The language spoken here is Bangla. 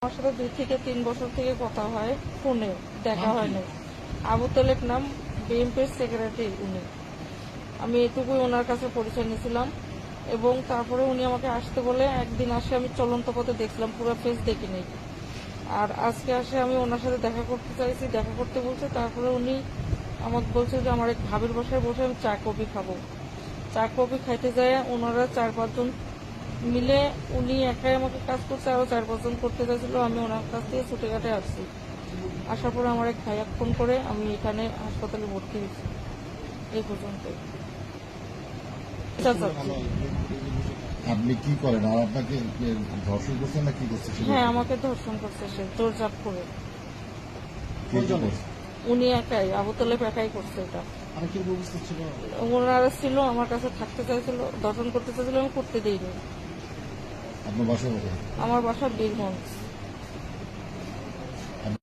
আমার সাথে 2 থেকে 3 বছর থেকে কথা হয়, ফোনে দেখা হয় না। আবু তালেব নাম, বিএনপির সেক্রেটারি উনি। আমি এটুকুই ওনার কাছে পরিচয় নিয়েছিলাম এবং তারপরে উনি আমাকে আসতে বলে একদিন আসে, আমি চলন্ত পথে দেখছিলাম, পুরো ফেস দেখিনি। আর আজকে আসে আমি ওনার সাথে দেখা করতে চাইছি, দেখা করতে বলছে। তারপরে উনি আমাকে বলছে যে আমার এক ভাবির বাসায় বসে আমি চা কফি খাবো। চা কফি খাইতে যায় ওনারা 4-5 জন মিলে, উনি একাই আমাকে কাজ করছে, আরো 4-5 জন করতে চাইছিল। আমি ওনার কাছ থেকে ছুটে কাটে আসছি। আসার পরে আমার এক ভাইয়া ফোন করে আমি এখানে হাসপাতালে ভর্তি হয়েছি। এই পর্যন্ত আপনি কি করেন? আর আপনাকে ধর্ষণ করছেন না কি করছে? হ্যাঁ, আমাকে ধর্ষণ করছে সে জোরজাপ করে। কে কি করছে? উনি একাই, আবু তালেব একাই করছে এটা। আর কি উপস্থিত ছিল? ওনারা ছিল, আমার কাছে থাকতে চাইছিল, দর্শন করতে চাইছিল, আমি করতে দিইনি। আপনার বাসা কোথায়? আমার বাসা বীরগঞ্জ।